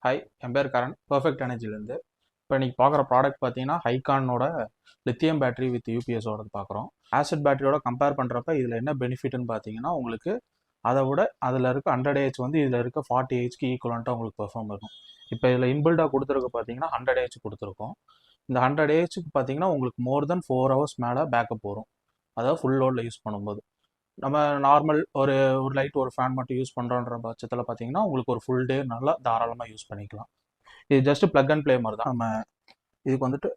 Hi, என் பேர் Karan. Perfect எனர்ஜிலேருந்து. இப்போ இன்றைக்கி பார்க்குற ப்ராடக்ட் பார்த்தீங்கன்னா ஹைகானோட லித்தியம் பேட்டரி வித் யூபிஎஸோடது பார்க்குறோம். ஆசிட் பேட்டரியோட கம்பேர் பண்ணுறப்ப இதில் என்ன பெனிஃபிட்னு பார்த்தீங்கன்னா உங்களுக்கு அதை விட அதில் இருக்க 100 வந்து இதில் இருக்க 40 ஈக்குவலண்ட்டாக உங்களுக்கு பெர்ஃபார்ம் இருக்கும். இப்போ இதில் இன்பில்டாக கொடுத்துருக்கு பார்த்தீங்கன்னா 100 கொடுத்துருக்கோம். இந்த 100 பார்த்தீங்கன்னா உங்களுக்கு மோர் தென் 4 ஹவர்ஸ் மேலே பேக்கப் வரும். அதாவது ஃபுல் லோடில் யூஸ் பண்ணும்போது நம்ம நார்மல் ஒரு ஒரு லைட் ஒரு ஃபேன் மட்டும் யூஸ் பண்ணுறோன்ற பட்சத்தில் பார்த்தீங்கன்னா உங்களுக்கு ஒரு ஃபுல் டே நல்லா தாராளமாக யூஸ் பண்ணிக்கலாம். இது ஜஸ்ட் ப்ளக் அண்ட் ப்ளே மாதிரி தான். நம்ம இதுக்கு வந்துட்டு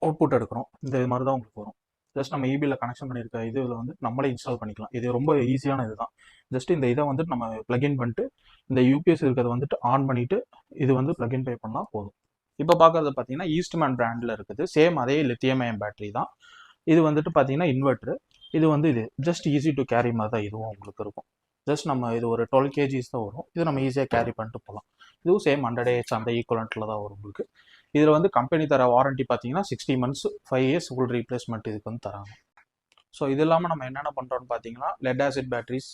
அவுட்புட் எடுக்கிறோம். இந்த மாதிரி தான் உங்களுக்கு வரும். ஜஸ்ட் நம்ம இபியில் கனெக்ஷன் பண்ணியிருக்க இதில் வந்து நம்மளே இன்ஸ்டால் பண்ணிக்கலாம். இது ரொம்ப ஈஸியான இது தான். ஜஸ்ட் இந்த இதை வந்துட்டு நம்ம ப்ளக்இன் பண்ணிட்டு இந்த யூபிஎஸ் இருக்கிறத வந்துட்டு ஆன் பண்ணிவிட்டு இது வந்து ப்ளக்இன் பே பண்ணால் போதும். இப்போ பார்க்குறது பார்த்தீங்கன்னா ஈஸ்ட்மேன் பிராண்டில் இருக்குது. சேம் அதே லித்தியம் அயன் பேட்டரி தான். இது வந்துட்டு பார்த்தீங்கன்னா இன்வெர்ட்ரு. இது வந்து இது ஜஸ்ட் ஈஸி டு கேரி மாதிரி தான் இதுவும் உங்களுக்கு இருக்கும். ஜஸ்ட் நம்ம இது ஒரு 12 கேஜிஸ் தான் வரும். இது நம்ம ஈஸியாக கேரி பண்ணிட்டு போகலாம். இதுவும் சேம் 100 அந்த ஈக்குவலண்ட்டில் தான் வரும் உங்களுக்கு. இதில் வந்து கம்பெனி தர வாரண்ட்டி பார்த்தீங்கன்னா 60 months 5 years ஃபுல் ரீப்ளேஸ்மெண்ட் இதுக்கு வந்து தராங்க. ஸோ இது இல்லாமல் நம்ம என்னென்ன பண்ணுறோம்னு பார்த்தீங்கன்னா லெட் ஆசிட் பேட்டரிஸ்,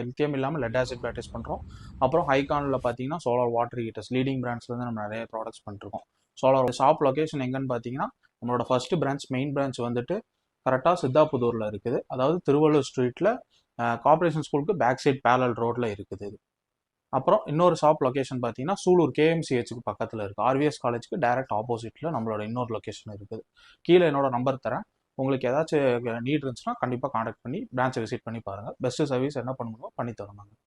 லித்தியம் இல்லாமல் லெட் ஆசிட் பேட்டரிஸ் பண்ணுறோம். அப்புறம் ஹைகானில் பார்த்தீங்கன்னா சோலார் வாட்டர் ஹீட்டர்ஸ் லீடிங் பிராண்ட்ஸ்லேருந்து நம்ம நிறைய ப்ராடக்ட்ஸ் பண்ணிருக்கோம். சோலார் ஷாப் லொக்கேஷன் எங்கன்னு பார்த்தீங்கன்னா நம்மளோட ஃபர்ஸ்ட் பிரான்ச் மெயின் பிரான்ச் வந்துட்டு கரெக்டாக சித்தாபுதூரில் இருக்குது. அதாவது திருவள்ளூர் ஸ்ட்ரீட்டில் கார்பரேஷன் ஸ்கூலுக்கு பேக் சைட் பேரல் ரோட்டில் இருக்குது. அப்புறம் இன்னொரு ஷாப் லொக்கேஷன் பார்த்தீங்கன்னா சூலூர் கேஎம்சிஹெச்சுக்கு பக்கத்தில் இருக்குது. ஆர்விஎஸ் காலேஜுக்கு டைரக்ட் ஆப்போசிட்டில் நம்மளோட இன்னொரு லொக்கேஷன் இருக்குது. கீழே என்னோட நம்பர் தரேன். உங்களுக்கு ஏதாச்சும் நீட் இருந்துச்சுன்னா கண்டிப்பாக காண்டாக்ட் பண்ணி பிரான்ச்சை விசிட் பண்ணி பாருங்கள். பெஸ்ட்டு சர்வீஸ் என்ன பண்ணணுமோ பண்ணி தரோம் நாங்கள்.